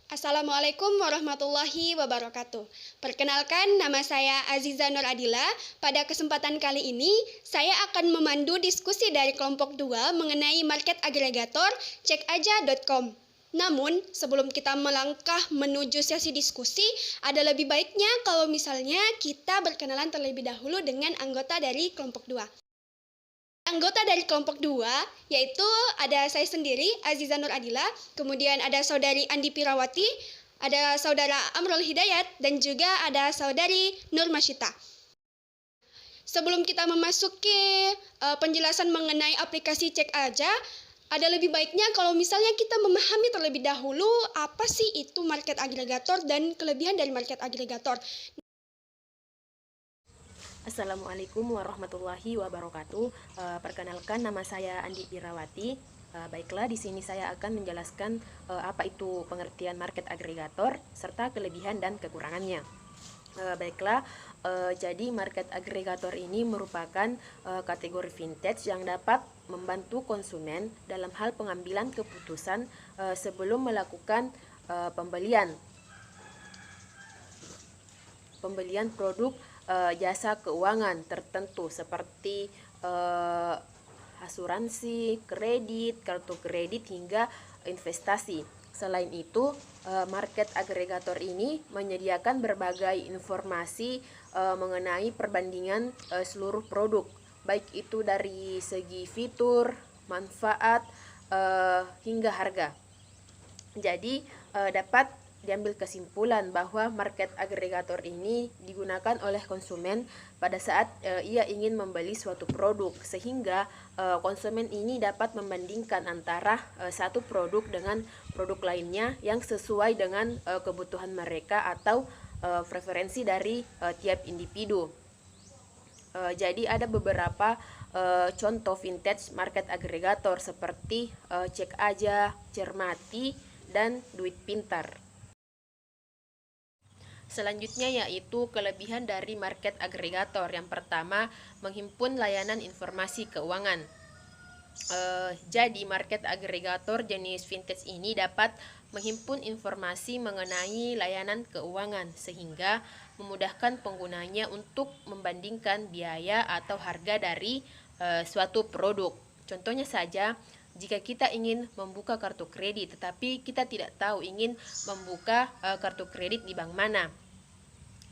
Assalamualaikum warahmatullahi wabarakatuh. Perkenalkan, nama saya Aziza Nur Adila. Pada kesempatan kali ini, saya akan memandu diskusi dari kelompok 2 mengenai market agregator cekaja.com. Namun, sebelum kita melangkah menuju sesi diskusi, ada lebih baiknya kalau misalnya kita berkenalan terlebih dahulu dengan anggota dari kelompok 2. Anggota dari kelompok 2 yaitu ada saya sendiri, Aziza Nur Adila, kemudian ada saudari Andi Pirawati, ada saudara Amrul Hidayat, dan juga ada saudari Nur Masyita. Sebelum kita memasuki penjelasan mengenai aplikasi Cek Aja, ada lebih baiknya kalau misalnya kita memahami terlebih dahulu apa sih itu market agregator dan kelebihan dari market agregator. Assalamualaikum warahmatullahi wabarakatuh. Perkenalkan, nama saya Andi Pirawati. Baiklah, di sini saya akan menjelaskan apa itu pengertian market agregator serta kelebihan dan kekurangannya. Jadi market agregator ini merupakan kategori vintage yang dapat membantu konsumen dalam hal pengambilan keputusan sebelum melakukan pembelian produk jasa keuangan tertentu seperti asuransi, kredit, kartu kredit, hingga investasi. Selain itu, market agregator ini menyediakan berbagai informasi mengenai perbandingan seluruh produk, baik itu dari segi fitur, manfaat, hingga harga. Jadi dapat diambil kesimpulan bahwa market agregator ini digunakan oleh konsumen pada saat ia ingin membeli suatu produk, sehingga konsumen ini dapat membandingkan antara satu produk dengan produk lainnya yang sesuai dengan kebutuhan mereka atau preferensi dari tiap individu. Jadi ada beberapa contoh vintage market agregator seperti Cek Aja, Cermati, dan Duit Pintar. Selanjutnya yaitu kelebihan dari market agregator. Yang pertama, menghimpun layanan informasi keuangan. Jadi market agregator jenis vintage ini dapat menghimpun informasi mengenai layanan keuangan sehingga memudahkan penggunanya untuk membandingkan biaya atau harga dari suatu produk. Contohnya saja, jika kita ingin membuka kartu kredit tetapi kita tidak tahu ingin membuka kartu kredit di bank mana.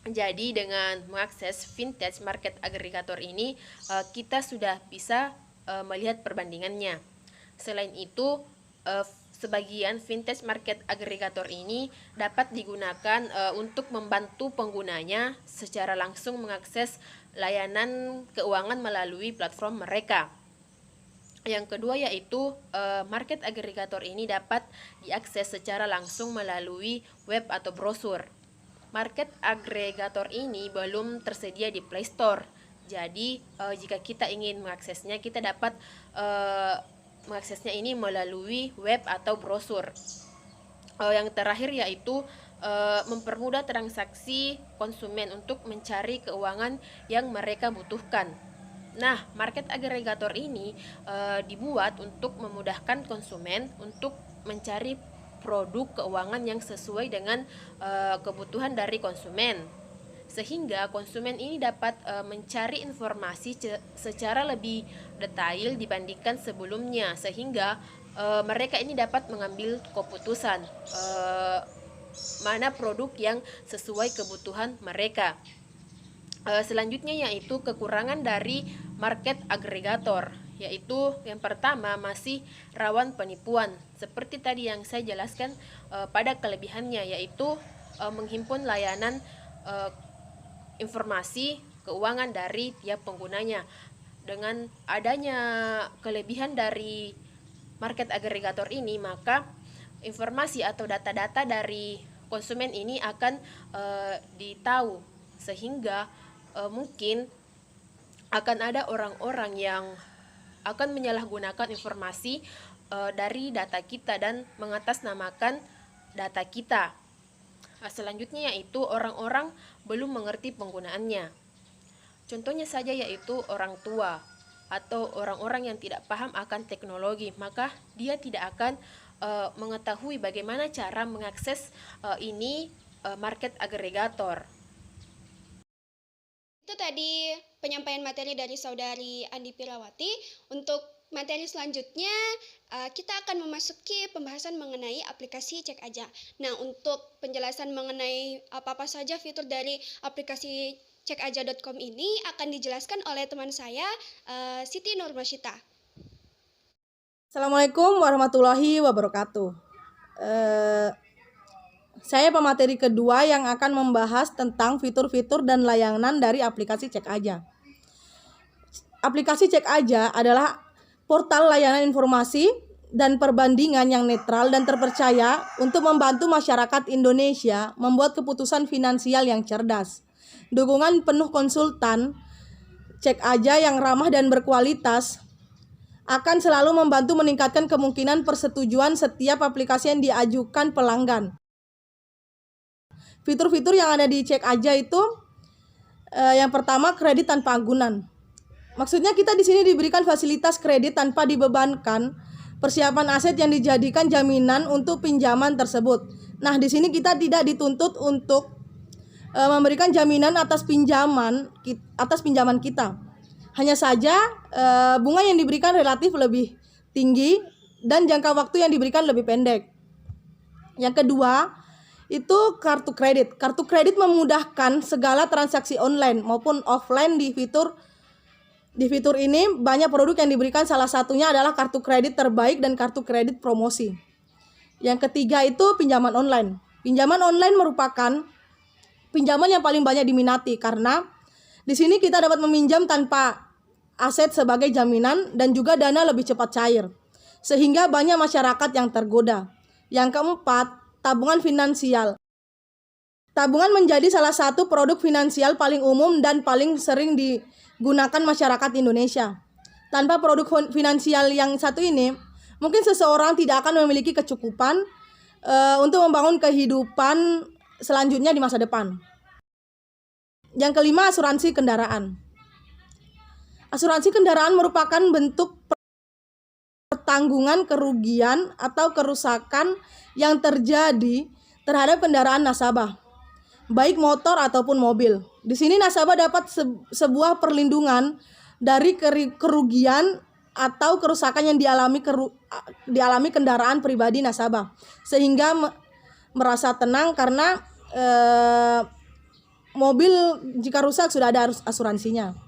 Jadi dengan mengakses vintage market agregator ini kita sudah bisa melihat perbandingannya. Selain itu, sebagian vintage market agregator ini dapat digunakan untuk membantu penggunanya secara langsung mengakses layanan keuangan melalui platform mereka. Yang kedua yaitu market agregator ini dapat diakses secara langsung melalui web atau brosur. Market agregator ini belum tersedia di Play Store. Jadi jika kita ingin mengaksesnya, kita dapat mengaksesnya ini melalui web atau brosur. Yang terakhir yaitu mempermudah transaksi konsumen untuk mencari keuangan yang mereka butuhkan. Nah, market agregator ini dibuat untuk memudahkan konsumen untuk mencari produk keuangan yang sesuai dengan kebutuhan dari konsumen, sehingga konsumen ini dapat mencari informasi secara lebih detail dibandingkan sebelumnya, sehingga mereka ini dapat mengambil keputusan mana produk yang sesuai kebutuhan mereka. Selanjutnya yaitu kekurangan dari market agregator, yaitu yang pertama masih rawan penipuan. Seperti tadi yang saya jelaskan pada kelebihannya, yaitu menghimpun layanan informasi keuangan dari tiap penggunanya. Dengan adanya kelebihan dari market agregator ini, maka informasi atau data-data dari konsumen ini akan ditahu, sehingga mungkin akan ada orang-orang yang akan menyalahgunakan informasi dari data kita dan mengatasnamakan data kita. Selanjutnya yaitu orang-orang belum mengerti penggunaannya. Contohnya saja yaitu orang tua atau orang-orang yang tidak paham akan teknologi, maka dia tidak akan mengetahui bagaimana cara mengakses market agregator. Itu tadi penyampaian materi dari Saudari Andi Pirawati. Untuk materi selanjutnya, kita akan memasuki pembahasan mengenai aplikasi Cek Aja. Nah, untuk penjelasan mengenai apa-apa saja fitur dari aplikasi cekaja.com ini akan dijelaskan oleh teman saya, Siti Nurmasyita. Assalamualaikum warahmatullahi wabarakatuh. Saya pemateri kedua yang akan membahas tentang fitur-fitur dan layanan dari aplikasi Cek Aja. Aplikasi Cek Aja adalah portal layanan informasi dan perbandingan yang netral dan terpercaya untuk membantu masyarakat Indonesia membuat keputusan finansial yang cerdas. Dukungan penuh konsultan Cek Aja yang ramah dan berkualitas akan selalu membantu meningkatkan kemungkinan persetujuan setiap aplikasi yang diajukan pelanggan. Fitur-fitur yang ada di Cek Aja itu yang pertama, kredit tanpa agunan. Maksudnya kita di sini diberikan fasilitas kredit tanpa dibebankan persiapan aset yang dijadikan jaminan untuk pinjaman tersebut. Nah, di sini kita tidak dituntut untuk memberikan jaminan atas pinjaman kita. Hanya saja bunga yang diberikan relatif lebih tinggi dan jangka waktu yang diberikan lebih pendek. Yang kedua, itu kartu kredit. Kartu kredit memudahkan segala transaksi online maupun offline. Di fitur ini banyak produk yang diberikan, salah satunya adalah kartu kredit terbaik dan kartu kredit promosi. Yang ketiga itu pinjaman online. Pinjaman online merupakan pinjaman yang paling banyak diminati karena di sini kita dapat meminjam tanpa aset sebagai jaminan dan juga dana lebih cepat cair, sehingga banyak masyarakat yang tergoda. Yang keempat, tabungan finansial. Tabungan menjadi salah satu produk finansial paling umum dan paling sering digunakan masyarakat Indonesia. Tanpa produk finansial yang satu ini, mungkin seseorang tidak akan memiliki kecukupan untuk membangun kehidupan selanjutnya di masa depan. Yang kelima, asuransi kendaraan. Asuransi kendaraan merupakan bentuk pertanggungan kerugian atau kerusakan yang terjadi terhadap kendaraan nasabah, baik motor ataupun mobil. Di sini nasabah dapat sebuah perlindungan dari kerugian atau kerusakan yang dialami kendaraan pribadi nasabah, sehingga merasa tenang karena mobil jika rusak sudah ada asuransinya.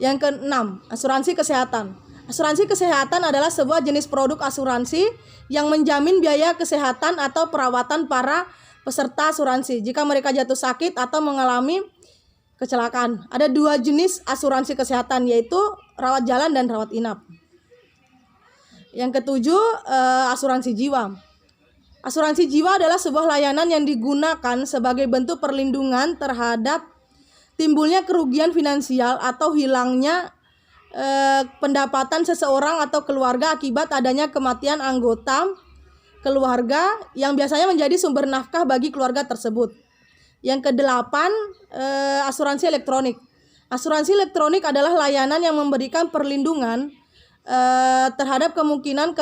Yang keenam, asuransi kesehatan. Asuransi kesehatan adalah sebuah jenis produk asuransi yang menjamin biaya kesehatan atau perawatan para peserta asuransi jika mereka jatuh sakit atau mengalami kecelakaan. Ada dua jenis asuransi kesehatan, yaitu rawat jalan dan rawat inap. Yang ketujuh, asuransi jiwa. Asuransi jiwa adalah sebuah layanan yang digunakan sebagai bentuk perlindungan terhadap timbulnya kerugian finansial atau hilangnya pendapatan seseorang atau keluarga akibat adanya kematian anggota keluarga yang biasanya menjadi sumber nafkah bagi keluarga tersebut. Yang kedelapan, asuransi elektronik. Asuransi elektronik adalah layanan yang memberikan perlindungan terhadap kemungkinan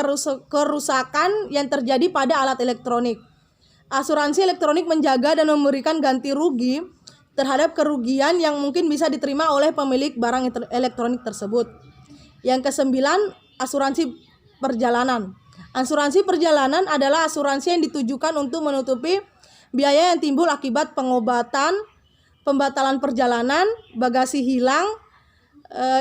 kerusakan yang terjadi pada alat elektronik. Asuransi elektronik menjaga dan memberikan ganti rugi terhadap kerugian yang mungkin bisa diterima oleh pemilik barang elektronik tersebut. Yang kesembilan, asuransi perjalanan. Asuransi perjalanan adalah asuransi yang ditujukan untuk menutupi biaya yang timbul akibat pengobatan, pembatalan perjalanan, bagasi hilang,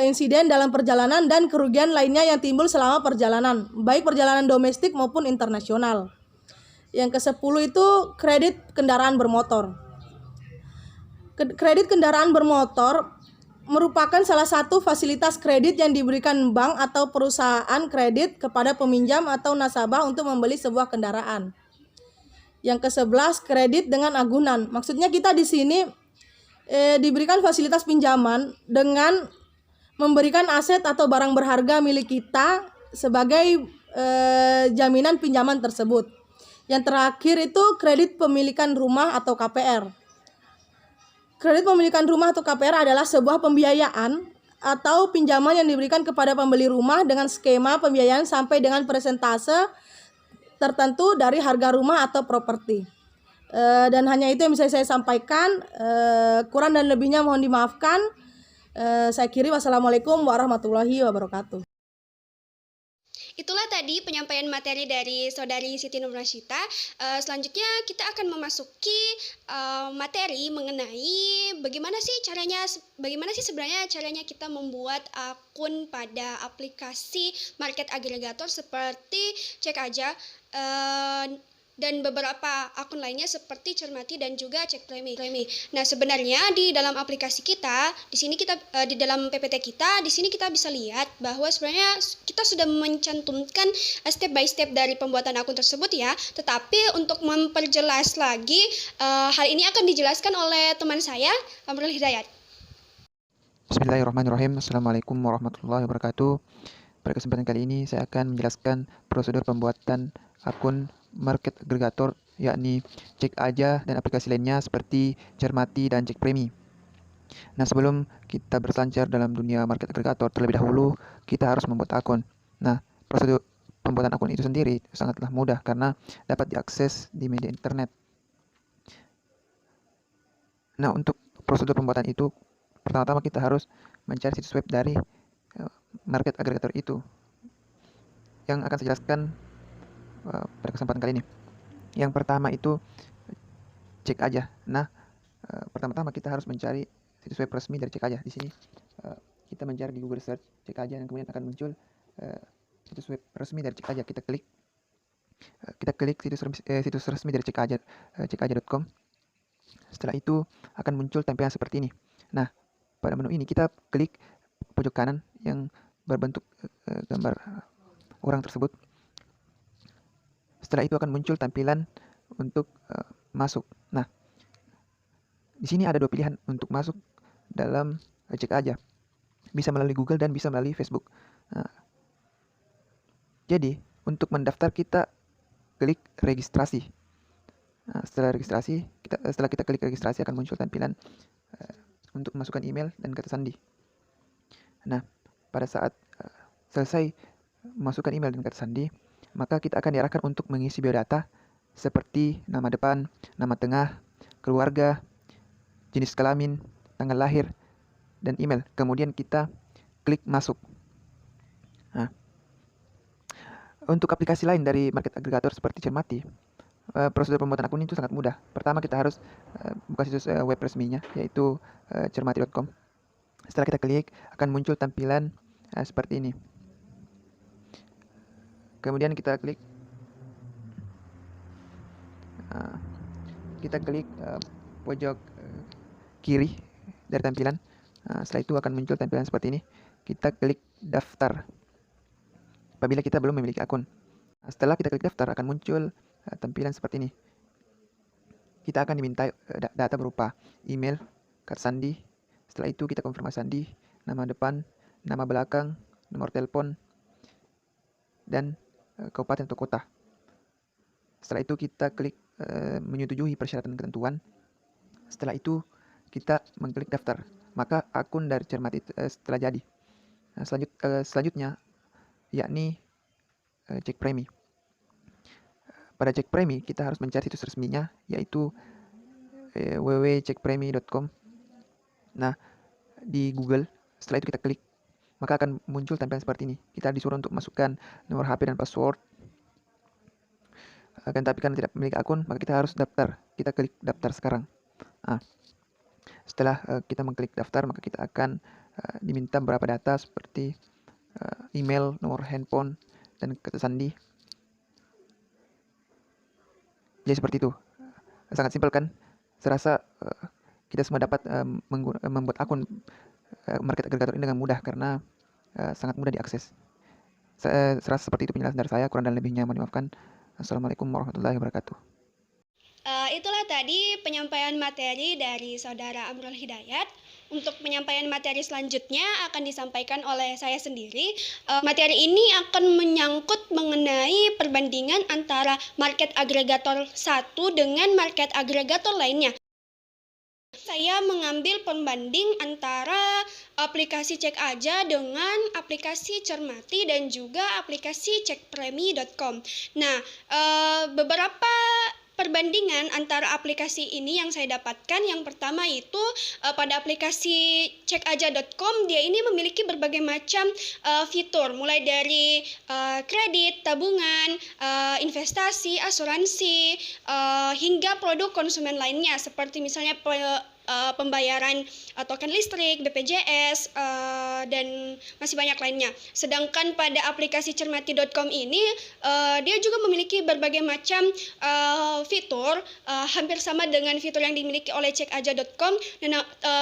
insiden dalam perjalanan, dan kerugian lainnya yang timbul selama perjalanan, baik perjalanan domestik maupun internasional. Yang ke-10 itu kredit kendaraan bermotor. Kredit kendaraan bermotor merupakan salah satu fasilitas kredit yang diberikan bank atau perusahaan kredit kepada peminjam atau nasabah untuk membeli sebuah kendaraan. Yang ke-11, kredit dengan agunan. Maksudnya kita di sini diberikan fasilitas pinjaman dengan memberikan aset atau barang berharga milik kita sebagai jaminan pinjaman tersebut. Yang terakhir itu kredit pemilikan rumah atau KPR. Kredit pemilikan rumah atau KPR adalah sebuah pembiayaan atau pinjaman yang diberikan kepada pembeli rumah dengan skema pembiayaan sampai dengan persentase tertentu dari harga rumah atau properti. Dan hanya itu yang bisa saya sampaikan. Kurang dan lebihnya mohon dimaafkan. Saya akhiri, wassalamualaikum warahmatullahi wabarakatuh. Itulah tadi penyampaian materi dari Saudari Siti Nurmasyita. Selanjutnya kita akan memasuki materi mengenai bagaimana sih sebenarnya caranya kita membuat akun pada aplikasi market agregator seperti Cek Aja dan beberapa akun lainnya seperti Cermati dan juga Cek Premi. Nah, sebenarnya di dalam aplikasi kita, di dalam PPT kita, di sini kita bisa lihat bahwa sebenarnya kita sudah mencantumkan step by step dari pembuatan akun tersebut ya. Tetapi untuk memperjelas lagi, hal ini akan dijelaskan oleh teman saya, Amrul Hidayat. Bismillahirrahmanirrahim. Assalamualaikum warahmatullahi wabarakatuh. Pada kesempatan kali ini saya akan menjelaskan prosedur pembuatan akun market agregator, yakni Cek Aja dan aplikasi lainnya seperti Cermati dan Cek Premi. Nah, sebelum kita berselancar dalam dunia market agregator, terlebih dahulu kita harus membuat akun. Nah, prosedur pembuatan akun itu sendiri sangatlah mudah karena dapat diakses di media internet. Nah, untuk prosedur pembuatan itu, pertama-tama kita harus mencari situs web dari market agregator itu, yang akan saya jelaskan pada kesempatan kali ini. Yang pertama itu Cek Aja. Nah, pertama-tama kita harus mencari situs web resmi dari Cek Aja. Di sini kita mencari di Google Search Cek Aja dan kemudian akan muncul situs web resmi dari Cek Aja. Kita klik situs resmi dari Cek Aja, cekaja.com. Setelah itu akan muncul tampilan seperti ini. Nah, pada menu ini kita klik pojok kanan yang berbentuk gambar orang tersebut. Setelah itu akan muncul tampilan untuk masuk. Nah, di sini ada dua pilihan untuk masuk dalam Cek Aja. Bisa melalui Google dan bisa melalui Facebook. Nah, jadi untuk mendaftar kita klik registrasi. Nah, setelah kita klik registrasi akan muncul tampilan untuk memasukkan email dan kata sandi. Nah, pada saat selesai memasukkan email dan kata sandi, maka kita akan diarahkan untuk mengisi biodata seperti nama depan, nama tengah, keluarga, jenis kelamin, tanggal lahir, dan email. Kemudian kita klik masuk. Nah, untuk aplikasi lain dari market agregator seperti Cermati, prosedur pembuatan akun itu sangat mudah. Pertama kita harus buka situs web resminya, yaitu cermati.com. Setelah kita klik, akan muncul tampilan seperti ini. Kemudian kita klik pojok kiri dari tampilan. Setelah itu akan muncul tampilan seperti ini. Kita klik daftar apabila kita belum memiliki akun. Setelah kita klik daftar akan muncul tampilan seperti ini. Kita akan diminta data berupa email, kata sandi. Setelah itu kita konfirmasi sandi, nama depan, nama belakang, nomor telepon, dan kabupaten atau kota. Setelah itu kita klik menyetujui persyaratan ketentuan. Setelah itu kita mengklik daftar, maka akun dari Cermati setelah jadi. Nah, selanjutnya yakni Cek Premi. Pada Cek Premi kita harus mencari situs resminya, yaitu www.cekpremi.com. Nah, di Google, setelah itu kita klik, maka akan muncul tampilan seperti ini. Kita disuruh untuk masukkan nomor HP dan password. Tapi karena tidak memiliki akun, maka kita harus daftar. Kita klik daftar sekarang. Nah, setelah kita mengklik daftar, maka kita akan diminta beberapa data seperti email, nomor handphone, dan kata sandi. Jadi seperti itu. Sangat simpel kan? Serasa kita semua dapat membuat akun market agregator ini dengan mudah karena sangat mudah diakses. Serasa seperti itu penjelasan dari saya. Kurang dan lebihnya mohon dimaafkan. Assalamualaikum warahmatullahi wabarakatuh. Itulah tadi penyampaian materi dari Saudara Amrul Hidayat. Untuk penyampaian materi selanjutnya akan disampaikan oleh saya sendiri. Materi ini akan menyangkut mengenai perbandingan antara market agregator satu dengan market agregator lainnya. Saya mengambil pembanding antara aplikasi Cek Aja dengan aplikasi Cermati dan juga aplikasi cekpremi.com. Nah, beberapa perbandingan antara aplikasi ini yang saya dapatkan, yang pertama itu pada aplikasi cekaja.com, dia ini memiliki berbagai macam fitur, mulai dari kredit, tabungan, investasi, asuransi, hingga produk konsumen lainnya seperti misalnya pembayaran token listrik, BPJS, dan masih banyak lainnya. Sedangkan pada aplikasi cermati.com ini dia juga memiliki berbagai macam fitur, hampir sama dengan fitur yang dimiliki oleh cekaja.com,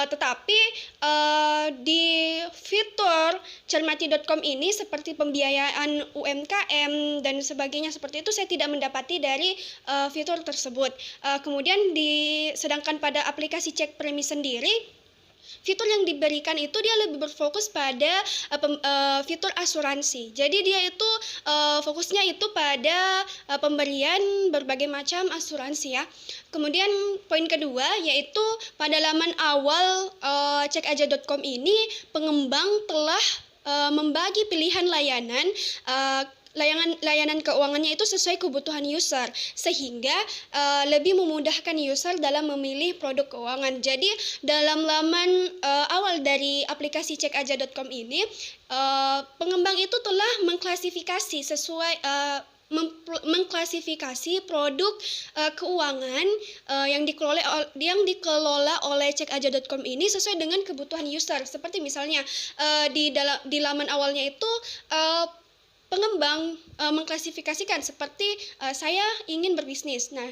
tetapi di fitur cermati.com ini seperti pembiayaan UMKM dan sebagainya seperti itu saya tidak mendapati dari fitur tersebut. Kemudian sedangkan pada aplikasi Cekpremi sendiri, fitur yang diberikan itu dia lebih berfokus pada fitur asuransi. Jadi dia itu fokusnya itu pada pemberian berbagai macam asuransi ya. Kemudian poin kedua yaitu pada laman awal cekaja.com ini pengembang telah membagi pilihan layanan keuangannya itu sesuai kebutuhan user sehingga lebih memudahkan user dalam memilih produk keuangan. Jadi dalam laman awal dari aplikasi cekaja.com ini pengembang itu telah mengklasifikasi mengklasifikasi produk keuangan yang dikelola oleh cekaja.com ini sesuai dengan kebutuhan user. Seperti misalnya di laman awalnya itu pengembang mengklasifikasikan seperti saya ingin berbisnis. Nah,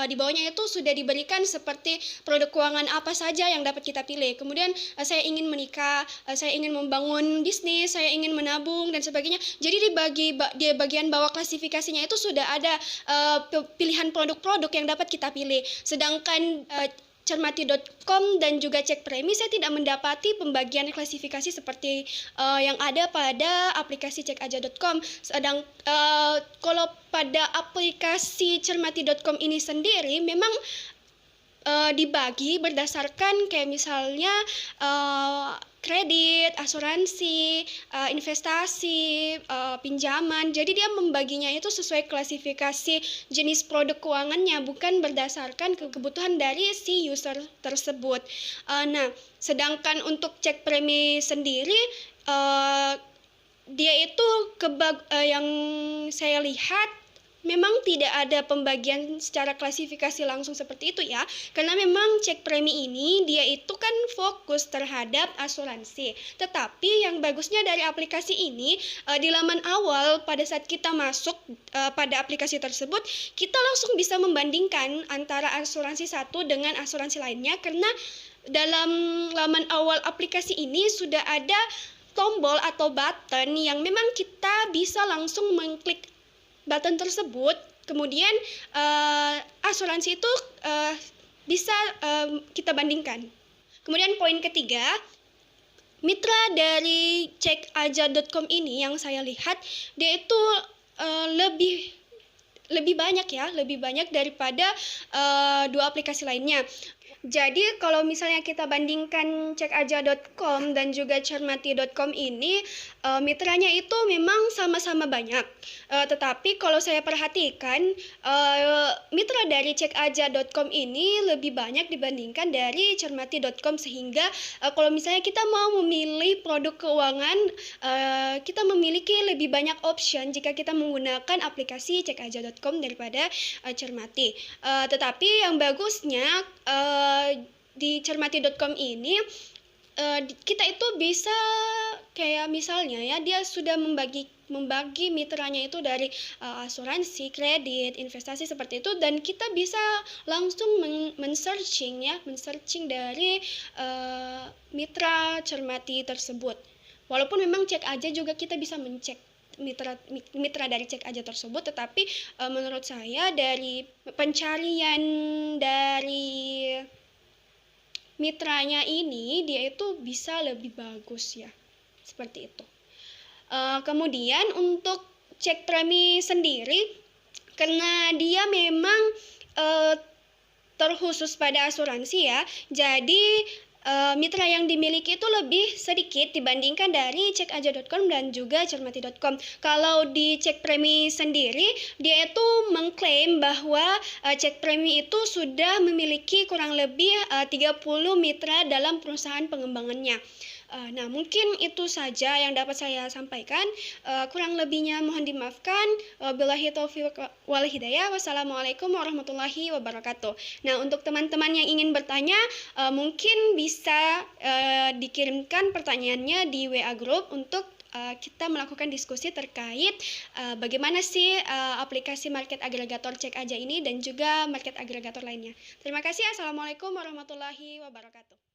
di bawahnya itu sudah diberikan seperti produk keuangan apa saja yang dapat kita pilih. Kemudian saya ingin menikah, saya ingin membangun bisnis, saya ingin menabung dan sebagainya. Jadi di bagian bawah klasifikasinya itu sudah ada pilihan produk-produk yang dapat kita pilih. Sedangkan cermati.com dan juga cekpremi saya tidak mendapati pembagian klasifikasi seperti yang ada pada aplikasi cekaja.com. Kalau pada aplikasi cermati.com ini sendiri memang dibagi berdasarkan kayak misalnya kredit, asuransi, investasi, pinjaman. Jadi dia membaginya itu sesuai klasifikasi jenis produk keuangannya, bukan berdasarkan kebutuhan dari si user tersebut. Nah, sedangkan untuk Cekpremi sendiri dia itu yang saya lihat memang tidak ada pembagian secara klasifikasi langsung seperti itu ya, karena memang Cekpremi ini dia itu kan fokus terhadap asuransi. Tetapi yang bagusnya dari aplikasi ini di laman awal pada saat kita masuk pada aplikasi tersebut, kita langsung bisa membandingkan antara asuransi satu dengan asuransi lainnya, karena dalam laman awal aplikasi ini sudah ada tombol atau button yang memang kita bisa langsung mengklik button tersebut, kemudian asuransi itu bisa kita bandingkan. Kemudian poin ketiga, mitra dari cekaja.com ini yang saya lihat dia itu lebih banyak daripada dua aplikasi lainnya. Jadi kalau misalnya kita bandingkan cekaja.com dan juga cermati.com ini mitranya itu memang sama-sama banyak. Tetapi kalau saya perhatikan mitra dari cekaja.com ini lebih banyak dibandingkan dari cermati.com, sehingga kalau misalnya kita mau memilih produk keuangan kita memiliki lebih banyak option jika kita menggunakan aplikasi cekaja.com daripada cermati. Tetapi yang bagusnya di cermati.com ini kita itu bisa kayak misalnya ya, dia sudah membagi mitranya itu dari asuransi, kredit, investasi seperti itu, dan kita bisa langsung men-searching dari mitra cermati tersebut. Walaupun memang cek aja juga kita bisa mencek mitra dari cekaja tersebut, tetapi menurut saya dari pencarian dari mitranya ini dia itu bisa lebih bagus ya, seperti itu. Kemudian untuk Cekpremi sendiri, karena dia memang terkhusus pada asuransi ya. Jadi mitra yang dimiliki itu lebih sedikit dibandingkan dari cekaja.com dan juga cermati.com. Kalau di Cek Premi sendiri, dia itu mengklaim bahwa Cek Premi itu sudah memiliki kurang lebih 30 mitra dalam perusahaan pengembangannya. Nah, mungkin itu saja yang dapat saya sampaikan. Kurang lebihnya mohon dimaafkan. Billahi taufiq wal hidayah. Wassalamualaikum warahmatullahi wabarakatuh. Nah, untuk teman-teman yang ingin bertanya, mungkin bisa dikirimkan pertanyaannya di WA Group untuk kita melakukan diskusi terkait bagaimana sih aplikasi market agregator Cek Aja ini dan juga market agregator lainnya. Terima kasih. Assalamualaikum warahmatullahi wabarakatuh.